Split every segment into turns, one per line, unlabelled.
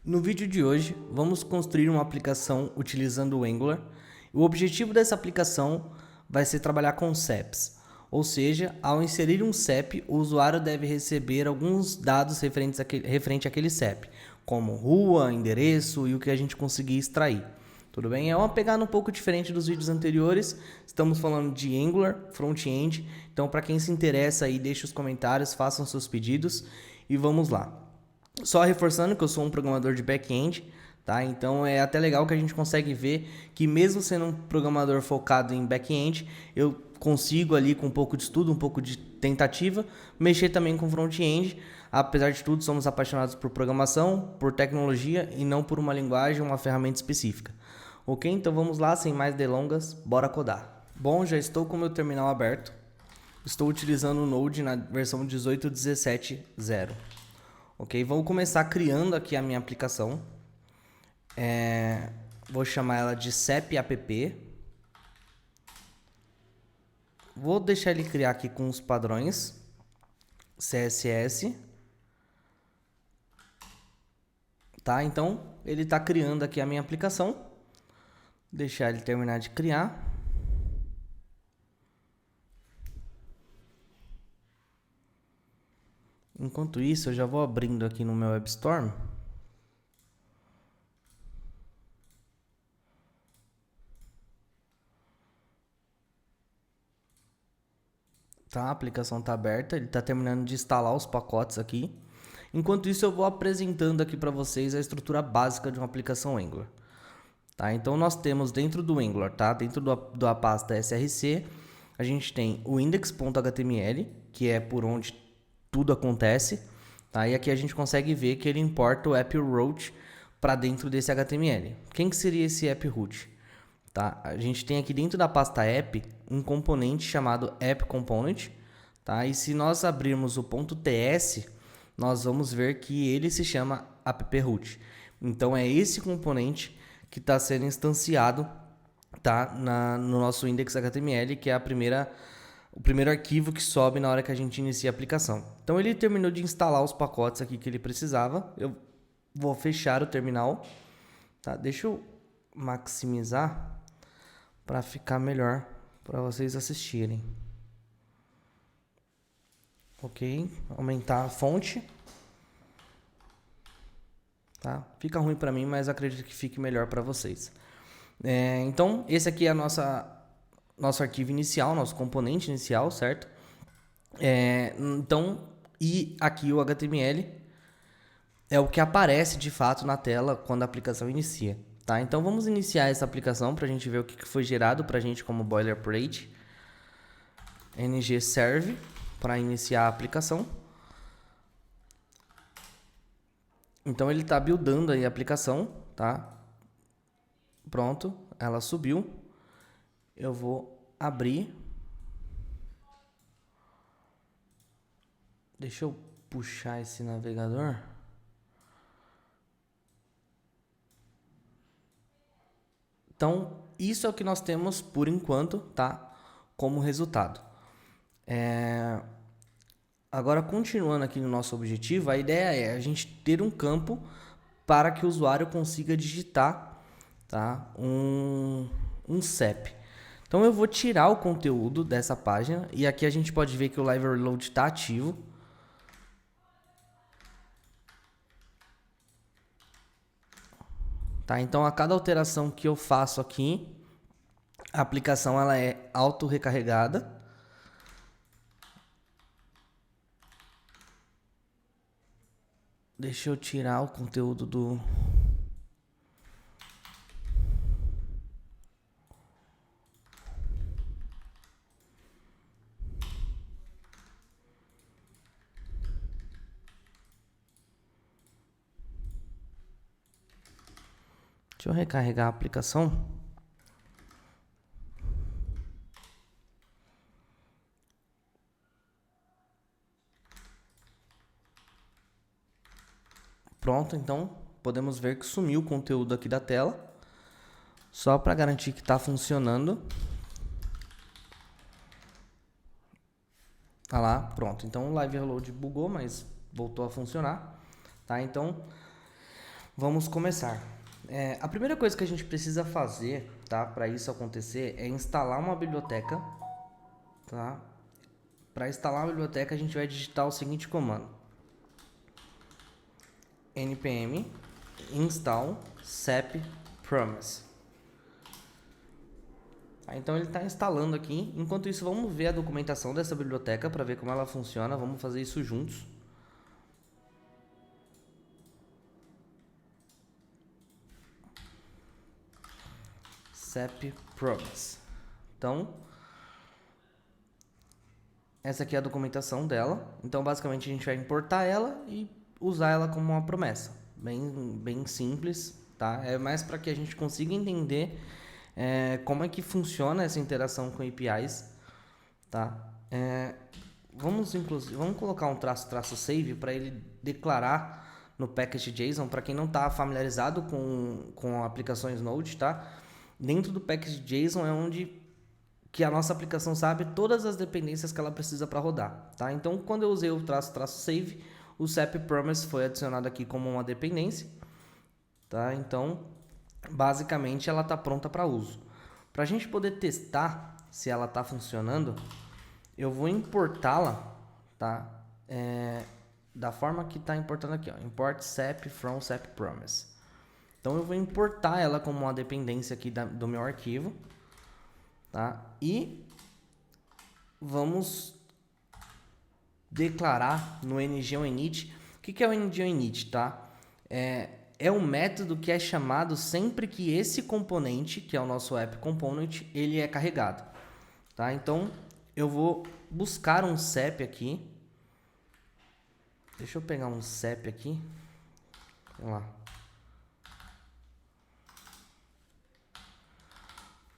No vídeo de hoje, vamos construir uma aplicação utilizando o Angular. O objetivo dessa aplicação vai ser trabalhar com SEPs, ou seja, ao inserir um SEP, o usuário deve receber alguns dados referente àquele SEP, como rua, endereço e o que a gente conseguir extrair. Tudo bem? É uma pegada um pouco diferente dos vídeos anteriores. Estamos falando de Angular, front-end. Então, para quem se interessa aí, deixe os comentários, façam seus pedidos e vamos lá. Só reforçando que eu sou um programador de back-end, tá? Então é até legal que a gente consegue ver que mesmo sendo um programador focado em back-end, eu consigo ali com um pouco de estudo, um pouco de tentativa, mexer também com front-end. Apesar de tudo, somos apaixonados por programação, por tecnologia e não por uma linguagem ou uma ferramenta específica. Ok? Então vamos lá, sem mais delongas, bora codar. Bom, já estou com o meu terminal aberto. Estou utilizando o Node na versão 18.17.0. Ok, vou começar criando aqui a minha aplicação. Vou chamar ela de SEP app. Vou deixar ele criar aqui com os padrões CSS. Tá, então ele está criando aqui a minha aplicação. Deixar ele terminar de criar. Enquanto isso, eu já vou abrindo aqui no meu WebStorm. Tá, a aplicação está aberta, ele está terminando de instalar os pacotes aqui. Enquanto isso, eu vou apresentando aqui para vocês a estrutura básica de uma aplicação Angular. Tá, então nós temos dentro do Angular, tá, dentro da pasta src, a gente tem o index.html, que é por onde tudo acontece. Tá, e aqui a gente consegue ver que ele importa o app root para dentro desse HTML. Quem que seria esse app root? Tá? A gente tem aqui dentro da pasta app um componente chamado app component, tá? E se nós abrirmos o .ts, nós vamos ver que ele se chama app-root. Então é esse componente que está sendo instanciado, tá? No nosso index.html, que é o primeiro arquivo que sobe na hora que a gente inicia a aplicação. Então ele terminou de instalar os pacotes aqui que ele precisava. Eu vou fechar o terminal, tá? Deixa eu maximizar para ficar melhor para vocês assistirem. Ok, aumentar a fonte. Tá? Fica ruim para mim, mas acredito que fique melhor para vocês. Então, esse aqui é nosso arquivo inicial, nosso componente inicial, certo? Então, e aqui o HTML é o que aparece de fato na tela quando a aplicação inicia. Tá? Então vamos iniciar essa aplicação para a gente ver o que foi gerado para a gente como boilerplate. ng serve para iniciar a aplicação. Então ele está buildando aí a aplicação, tá? Pronto, ela subiu. Eu vou abrir. Deixa eu puxar esse navegador. Então, isso é o que nós temos por enquanto, tá? Como resultado. Agora, continuando aqui no nosso objetivo, a ideia é a gente ter um campo para que o usuário consiga digitar, tá? um SEP. Então, eu vou tirar o conteúdo dessa página e aqui a gente pode ver que o Live Reload está ativo. Tá? Então, a cada alteração que eu faço aqui, a aplicação ela é auto-recarregada. Deixa eu tirar o conteúdo do... Deixa eu recarregar a aplicação. Pronto, então podemos ver que sumiu o conteúdo aqui da tela. Só para garantir que está funcionando. Tá lá, pronto. Então o Live Reload bugou, mas voltou a funcionar. Tá? Então Vamos começar. A primeira coisa que a gente precisa fazer, tá, para isso acontecer é instalar uma biblioteca, tá? Para instalar uma biblioteca a gente vai digitar o seguinte comando: npm install cep promise. Então ele está instalando aqui. Enquanto isso, vamos ver a documentação dessa biblioteca para ver como ela funciona. Vamos fazer isso juntos. cep promise. Então, essa aqui é a documentação dela. Então, basicamente, a gente vai importar ela e usar ela como uma promessa. Bem simples, tá? É mais para que a gente consiga entender como é que funciona essa interação com APIs, tá? Vamos colocar um traço save para ele declarar no package.json. Para quem não está familiarizado com aplicações Node, tá? Dentro do package.json é onde que a nossa aplicação sabe todas as dependências que ela precisa para rodar, tá? Então, quando eu usei o traço save, o cep promise foi adicionado aqui como uma dependência, tá? Então, basicamente, ela está pronta para uso. Para a gente poder testar se ela está funcionando, eu vou importá-la, tá? Da forma que está importando aqui, ó, import cep from cep promise. Então, eu vou importar ela como uma dependência aqui do meu arquivo. Tá? E vamos declarar no ng-init. O que é o ng-init? Tá? É um método que é chamado sempre que esse componente, que é o nosso app component, ele é carregado. Tá? Então, eu vou buscar um cep aqui. Deixa eu pegar um cep aqui. Vamos lá.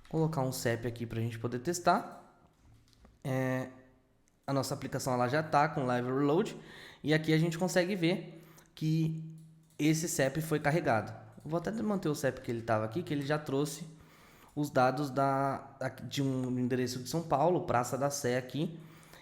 Colocar um cep aqui para a gente poder testar. A nossa aplicação ela já está com live reload e aqui a gente consegue ver que esse cep foi carregado. Eu vou até manter o cep que ele estava aqui, que ele já trouxe os dados de um endereço de São Paulo, Praça da Sé aqui,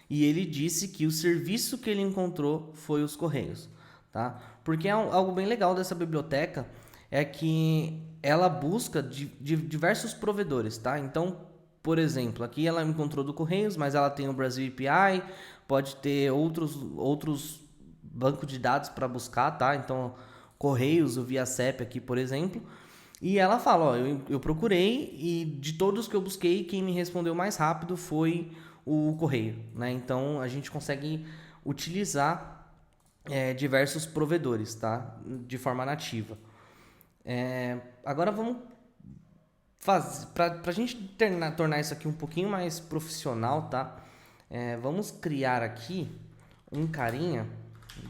e ele disse que o serviço que ele encontrou foi os Correios, tá? Porque algo bem legal dessa biblioteca é que ela busca de diversos provedores, tá? Então, por exemplo, aqui ela encontrou do Correios, mas ela tem o Brasil API, pode ter outros bancos de dados para buscar, tá? Então, Correios, o ViaCep aqui, por exemplo. E ela fala, ó, eu procurei e de todos que eu busquei, quem me respondeu mais rápido foi o Correio, né? Então, a gente consegue utilizar diversos provedores, tá? De forma nativa. Agora vamos fazer, para a gente tornar isso aqui um pouquinho mais profissional, tá? Vamos criar aqui um carinha,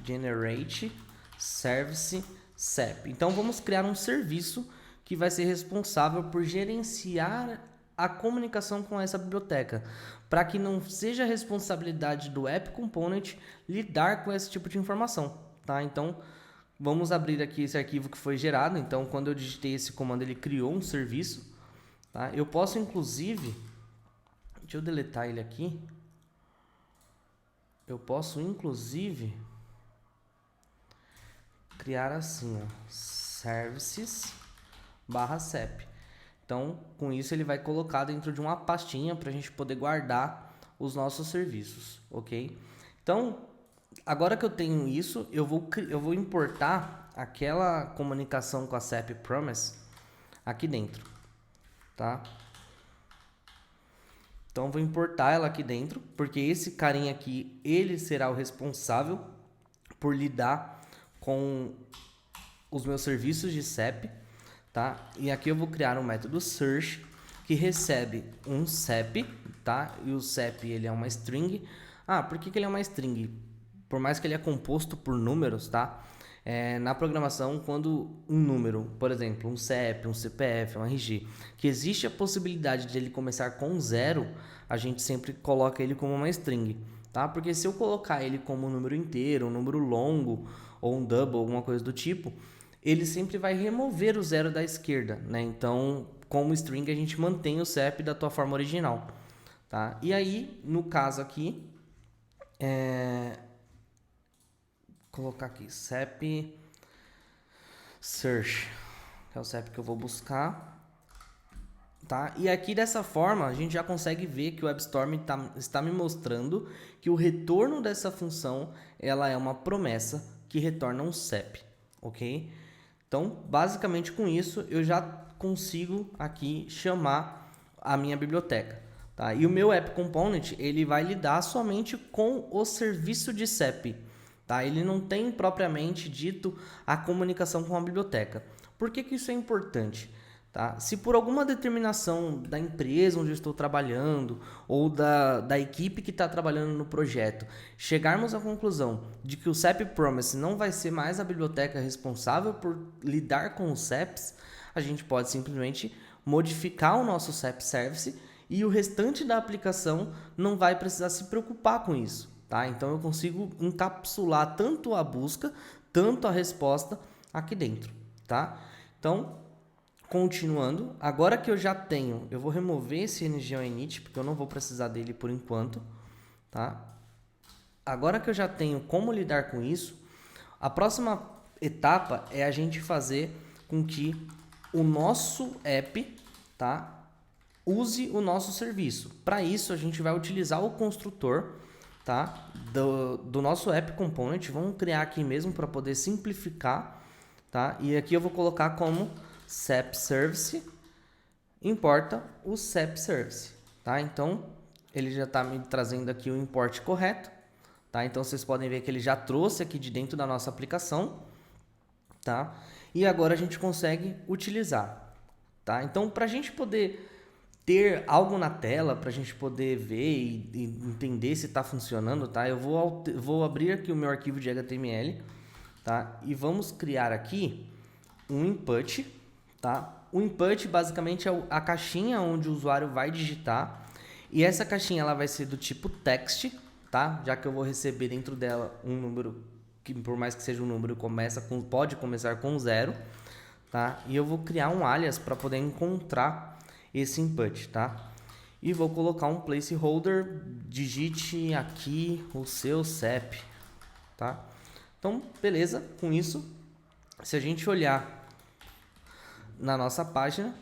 generate service cep. Então vamos criar um serviço que vai ser responsável por gerenciar a comunicação com essa biblioteca, para que não seja responsabilidade do app component lidar com esse tipo de informação, tá? Então vamos abrir aqui esse arquivo que foi gerado. Então, quando eu digitei esse comando, ele criou um serviço. Tá? Eu posso, inclusive... Deixa eu deletar ele aqui. Eu posso, inclusive, criar assim, ó, services/cep. Então, com isso, ele vai colocar dentro de uma pastinha para a gente poder guardar os nossos serviços, ok? Então, agora que eu tenho isso, eu vou importar aquela comunicação com a cep promise aqui dentro, tá? Então, eu vou importar ela aqui dentro, porque esse carinha aqui, ele será o responsável por lidar com os meus serviços de cep, tá? E aqui eu vou criar um método search que recebe um cep, tá? E o cep ele é uma string. Por que ele é uma string? Por mais que ele é composto por números, tá? Na programação, quando um número, por exemplo, um CEP, um CPF, um RG, que existe a possibilidade de ele começar com 0, a gente sempre coloca ele como uma string, tá? Porque se eu colocar ele como um número inteiro, um número longo, ou um double, alguma coisa do tipo, ele sempre vai remover o 0 da esquerda, né? Então, como string, a gente mantém o CEP da tua forma original, tá? E aí, no caso aqui, colocar aqui, CEP search, que é o CEP que eu vou buscar, tá? E aqui dessa forma a gente já consegue ver que o WebStorm está me mostrando que o retorno dessa função ela é uma promessa que retorna um CEP, ok? Então, basicamente com isso eu já consigo aqui chamar a minha biblioteca, tá? E o meu App Component ele vai lidar somente com o serviço de CEP, tá? Ele não tem propriamente dito a comunicação com a biblioteca. Por que que isso é importante? Tá? Se por alguma determinação da empresa onde eu estou trabalhando ou da equipe que está trabalhando no projeto, chegarmos à conclusão de que o CEP Promise não vai ser mais a biblioteca responsável por lidar com os CEPs, a gente pode simplesmente modificar o nosso CEP Service e o restante da aplicação não vai precisar se preocupar com isso. Tá? Então eu consigo encapsular tanto a busca, tanto a resposta aqui dentro. Tá? Então, continuando, agora que eu já tenho, eu vou remover esse ngOnInit, porque eu não vou precisar dele por enquanto, tá? Agora que eu já tenho como lidar com isso, a próxima etapa é a gente fazer com que o nosso app, tá, use o nosso serviço. Para isso, a gente vai utilizar o construtor, tá, do nosso App Component. Vamos criar aqui mesmo para poder simplificar, tá? E aqui eu vou colocar como CEP Service, importa o CEP Service, tá? Então, ele já está me trazendo aqui o import correto, tá? Então, vocês podem ver que ele já trouxe aqui de dentro da nossa aplicação, tá? E agora a gente consegue utilizar, tá? Então, para a gente poder ter algo na tela, para a gente poder ver e entender se está funcionando, tá? Eu vou abrir aqui o meu arquivo de HTML, tá? E vamos criar aqui um input, tá? O input basicamente é a caixinha onde o usuário vai digitar, e essa caixinha ela vai ser do tipo text, tá? Já que eu vou receber dentro dela um número que, por mais que seja um número, pode começar com 0, tá? E eu vou criar um alias para poder encontrar esse input, tá? E vou colocar um placeholder, digite aqui o seu CEP, tá? Então, beleza, com isso, se a gente olhar na nossa página,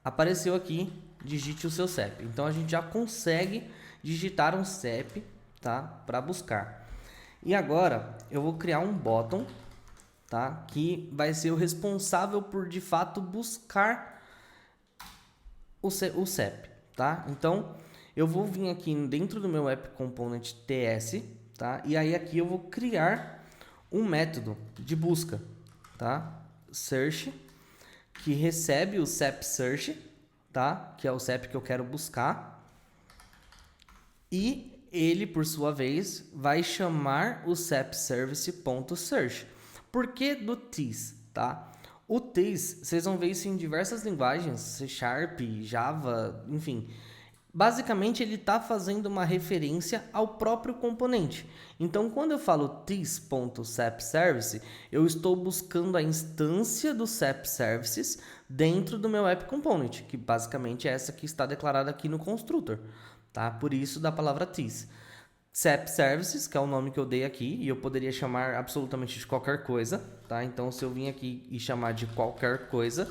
apareceu aqui, digite o seu CEP. Então, a gente já consegue digitar um CEP, tá? Para buscar. E agora, eu vou criar um bottom, tá? Que vai ser o responsável por, de fato, buscar o CEP, tá? Então, eu vou vir aqui dentro do meu App Component TS, tá? E aí aqui eu vou criar um método de busca, tá? Search, que recebe o CEP Search, tá? Que é o CEP que eu quero buscar. E ele, por sua vez, vai chamar o CEP Service.Search. Por que do TIS, tá? O TIS, vocês vão ver isso em diversas linguagens, C Sharp, Java, enfim. Basicamente, ele está fazendo uma referência ao próprio componente. Então, quando eu falo this.CEPService, eu estou buscando a instância do CEP Services dentro do meu App Component, que basicamente é essa que está declarada aqui no constructor, tá? Por isso da palavra this. CEP Services, que é o nome que eu dei aqui, e eu poderia chamar absolutamente de qualquer coisa, tá? Então, se eu vim aqui e chamar de qualquer coisa,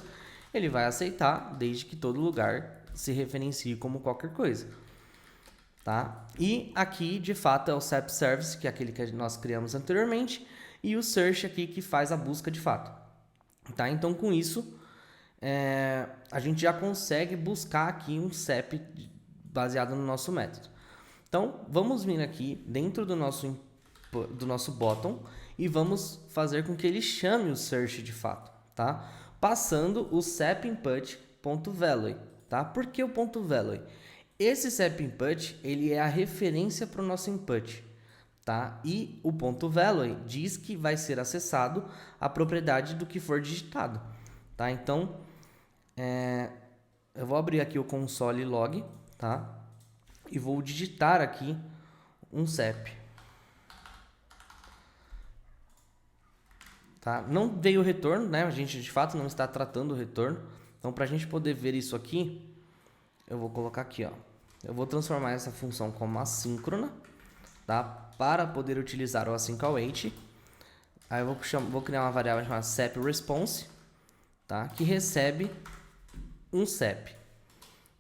ele vai aceitar, desde que todo lugar se referencie como qualquer coisa, tá? E aqui, de fato, é o CEP Service, que é aquele que nós criamos anteriormente, e o Search aqui, que faz a busca de fato, tá? Então, com isso, a gente já consegue buscar aqui um CEP baseado no nosso método. Então, vamos vir aqui dentro do nosso bottom e vamos fazer com que ele chame o search de fato, tá? Passando o CEP input.value, tá? Por que o ponto .value? Esse CEP input, ele é a referência para o nosso input, tá? E o ponto .value diz que vai ser acessado a propriedade do que for digitado, tá? Então, eu vou abrir aqui o console log, tá? E vou digitar aqui um CEP. Tá? Não veio o retorno, né? A gente de fato não está tratando o retorno. Então, para a gente poder ver isso aqui, eu vou colocar aqui, ó. Eu vou transformar essa função como assíncrona, tá? Para poder utilizar o async await. Aí eu vou criar uma variável chamada sepResponse, tá? Que recebe um sep,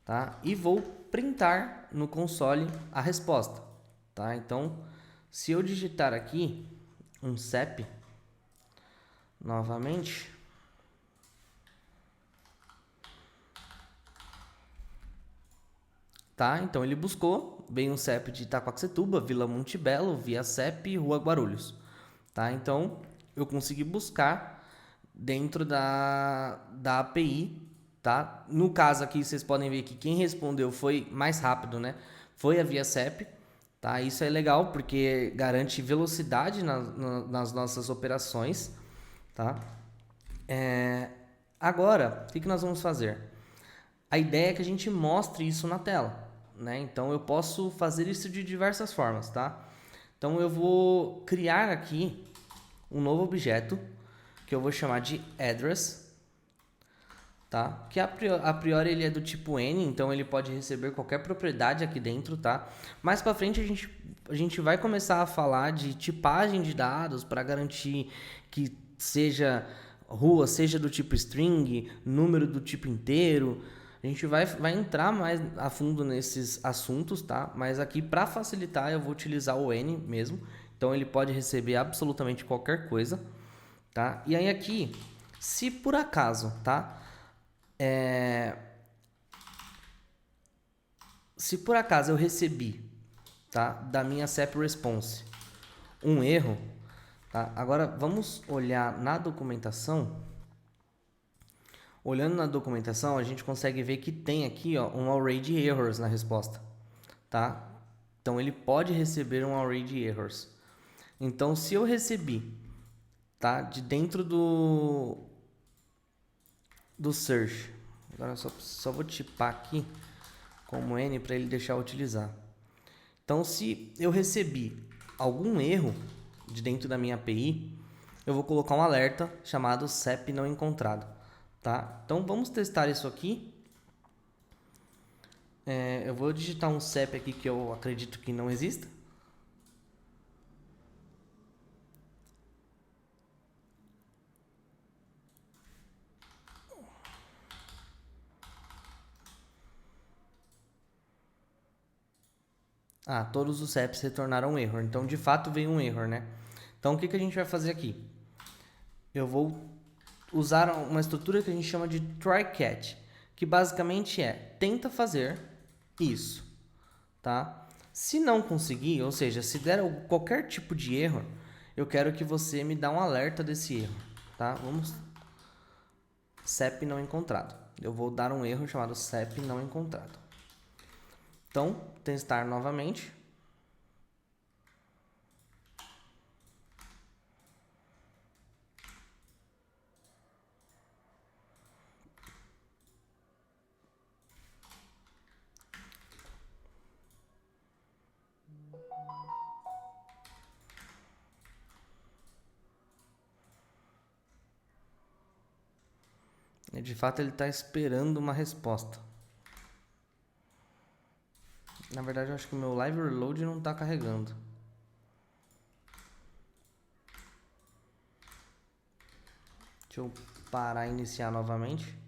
tá? E vou printar no console a resposta, tá? Então, se eu digitar aqui um sep novamente, tá? Então ele buscou, veio um CEP de Itaquaquecetuba, Vila Montebello, Via CEP, Rua Guarulhos, tá? Então eu consegui buscar dentro da API, tá? No caso aqui vocês podem ver que quem respondeu foi mais rápido, né? Foi a Via CEP, tá? Isso é legal porque garante velocidade nas nossas operações, tá? Agora, o que nós vamos fazer? A ideia é que a gente mostre isso na tela, né? Então eu posso fazer isso de diversas formas, tá? Então eu vou criar aqui um novo objeto que eu vou chamar de address, tá? Que a priori ele é do tipo N, então ele pode receber qualquer propriedade aqui dentro, tá? Mais para frente a gente vai começar a falar de tipagem de dados para garantir que seja rua, seja do tipo string, número do tipo inteiro. A gente vai entrar mais a fundo nesses assuntos, tá? Mas aqui para facilitar eu vou utilizar o N mesmo. Então ele pode receber absolutamente qualquer coisa, tá? E aí aqui, se por acaso, tá? Se por acaso eu recebi, tá? Da minha sepResponse um erro, tá? Agora vamos olhar na documentação. Olhando na documentação, a gente consegue ver que tem aqui, ó, um array de errors na resposta, tá? Então ele pode receber um array de errors. Então se eu recebi, tá, de dentro do search, agora só vou tipar aqui como N para ele deixar eu utilizar. Então se eu recebi algum erro de dentro da minha API, eu vou colocar um alerta chamado CEP não encontrado, tá? Então vamos testar isso aqui. Eu vou digitar um CEP aqui que eu acredito que não exista. Ah, todos os CEPs retornaram um erro. Então, de fato, veio um erro, né? Então, o que a gente vai fazer aqui? Eu vou usar uma estrutura que a gente chama de try-catch, que basicamente tenta fazer isso, tá? Se não conseguir, ou seja, se der qualquer tipo de erro, eu quero que você me dá um alerta desse erro, tá? Vamos CEP não encontrado. Eu vou dar um erro chamado CEP não encontrado. Então, testar novamente. De fato, ele está esperando uma resposta. Na verdade, eu acho que o meu live reload não está carregando. Deixa eu parar e iniciar novamente.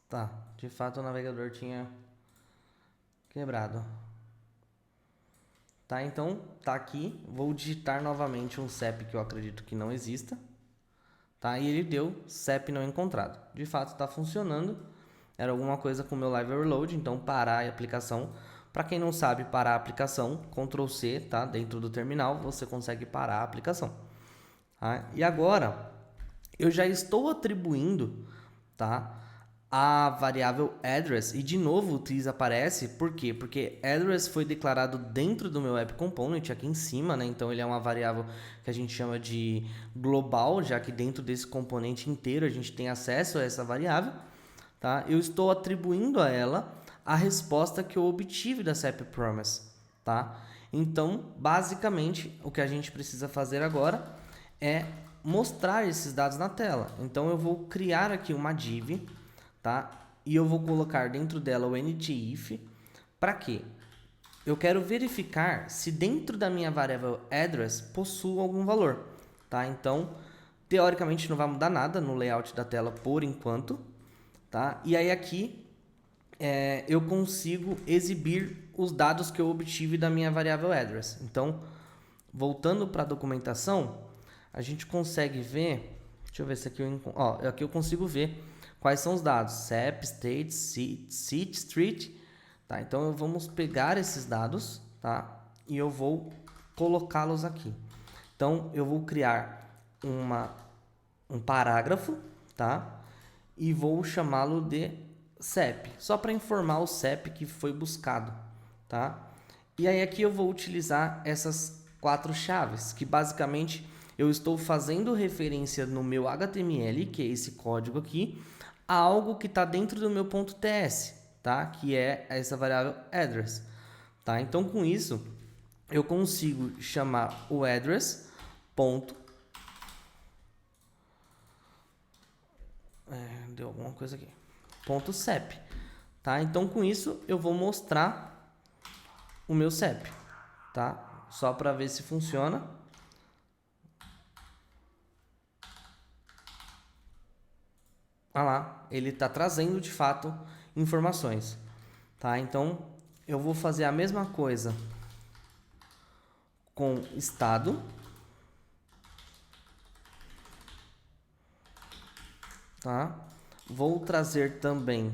Tá, de fato o navegador tinha quebrado. Tá, então tá aqui. Vou digitar novamente um CEP que eu acredito que não exista. Tá, e ele deu CEP não encontrado. De fato está funcionando. Era alguma coisa com o meu live overload, então parar a aplicação. Para quem não sabe parar a aplicação, Ctrl C, tá? Dentro do terminal você consegue parar a aplicação. Tá? E agora eu já estou atribuindo, tá, a variável address, e de novo o TRIS aparece, por quê? Porque address foi declarado dentro do meu app component aqui em cima, né? Então ele é uma variável que a gente chama de global, já que dentro desse componente inteiro a gente tem acesso a essa variável, tá? Eu estou atribuindo a ela a resposta que eu obtive da CEP Promise, tá? Então, basicamente, o que a gente precisa fazer agora é mostrar esses dados na tela. Então, eu vou criar aqui uma div, tá? E eu vou colocar dentro dela o ngIf. Para quê? Eu quero verificar se dentro da minha variável address possui algum valor, tá? Então, teoricamente não vai mudar nada no layout da tela por enquanto, tá? E aí aqui eu consigo exibir os dados que eu obtive da minha variável address. Então, voltando para a documentação, a gente consegue ver, deixa eu ver se aqui aqui eu consigo ver quais são os dados, CEP, State, City, Street, tá? Então, vamos pegar esses dados, tá? E eu vou colocá-los aqui. Então, eu vou criar um parágrafo, tá? E vou chamá-lo de CEP, só para informar o CEP que foi buscado, tá? E aí aqui eu vou utilizar essas 4 chaves, que basicamente eu estou fazendo referência no meu HTML, que é esse código aqui, a algo que está dentro do meu .ts, tá? Que é essa variável address, tá? Então com isso eu consigo chamar o address deu alguma coisa aqui. .cep, tá? Então com isso eu vou mostrar o meu CEP, tá? Só para ver se funciona. Olha lá, ele está trazendo de fato informações, tá? Então eu vou fazer a mesma coisa com estado, tá? Vou trazer também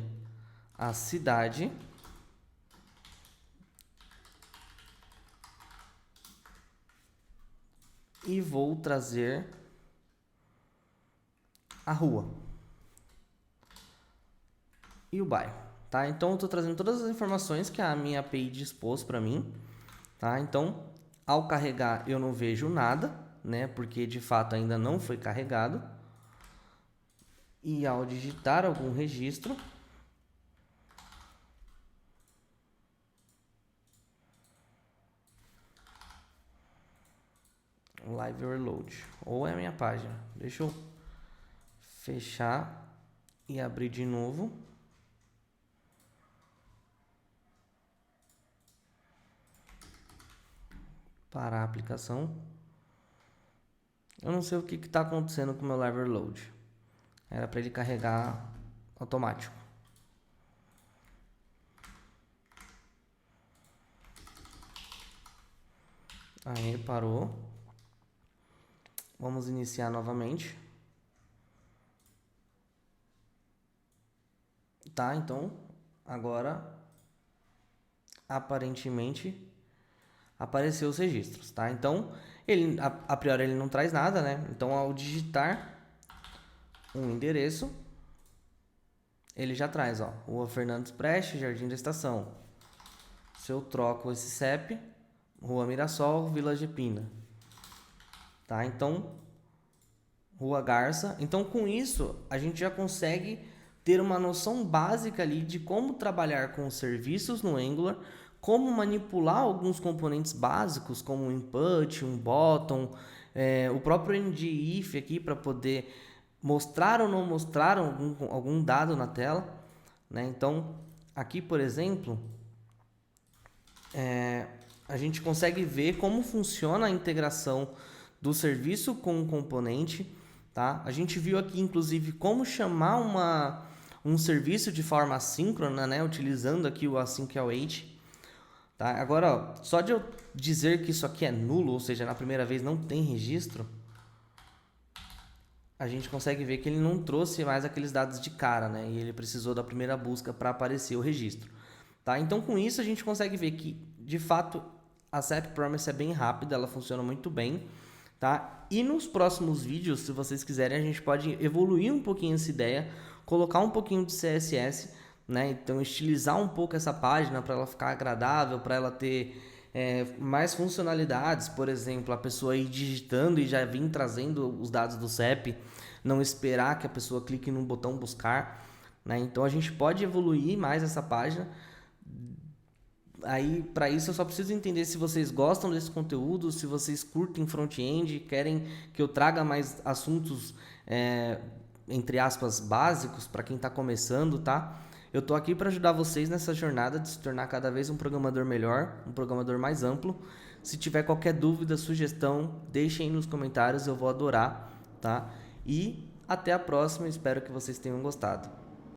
a cidade e vou trazer a rua e o bairro, tá? Então eu estou trazendo todas as informações que a minha API dispôs para mim, tá? Então ao carregar eu não vejo nada, né? Porque de fato ainda não foi carregado. E ao digitar algum registro, live reload, ou é a minha página. Deixa eu fechar e abrir de novo. Parar a aplicação. Eu não sei o que está acontecendo com o meu live reload. Era para ele carregar automático. Aí parou. Vamos iniciar novamente. Tá, então agora aparentemente apareceu os registros, tá? Então ele a priori ele não traz nada, né? Então ao digitar um endereço, ele já traz, ó, Rua Fernandes Prestes, Jardim da Estação. Se eu troco esse CEP, Rua Mirassol, Vila Gepina, tá? Então, Rua Garça. Então, com isso, a gente já consegue ter uma noção básica ali de como trabalhar com serviços no Angular, como manipular alguns componentes básicos, como um input, um button, o próprio ngIf aqui para poder mostrar ou não mostrar algum dado na tela, né? Então, aqui, por exemplo, a gente consegue ver como funciona a integração do serviço com o componente, tá? A gente viu aqui, inclusive, como chamar um serviço de forma assíncrona, né? Utilizando aqui o async-await, tá? Agora, ó, só de eu dizer que isso aqui é nulo, ou seja, na primeira vez não tem registro, a gente consegue ver que ele não trouxe mais aqueles dados de cara, né? E ele precisou da primeira busca para aparecer o registro, tá? Então, com isso, a gente consegue ver que, de fato, a CEP Promise é bem rápida, ela funciona muito bem, tá? E nos próximos vídeos, se vocês quiserem, a gente pode evoluir um pouquinho essa ideia, colocar um pouquinho de CSS, né? Então, estilizar um pouco essa página para ela ficar agradável, para ela ter mais funcionalidades, por exemplo, a pessoa ir digitando e já vir trazendo os dados do CEP, não esperar que a pessoa clique no botão buscar, né? Então a gente pode evoluir mais essa página, Aí, para isso, eu só preciso entender se vocês gostam desse conteúdo, se vocês curtem front-end, querem que eu traga mais assuntos, entre aspas, básicos para quem está começando, tá? Eu tô aqui para ajudar vocês nessa jornada de se tornar cada vez um programador melhor, um programador mais amplo. Se tiver qualquer dúvida, sugestão, deixem aí nos comentários, eu vou adorar, tá? E até a próxima, espero que vocês tenham gostado.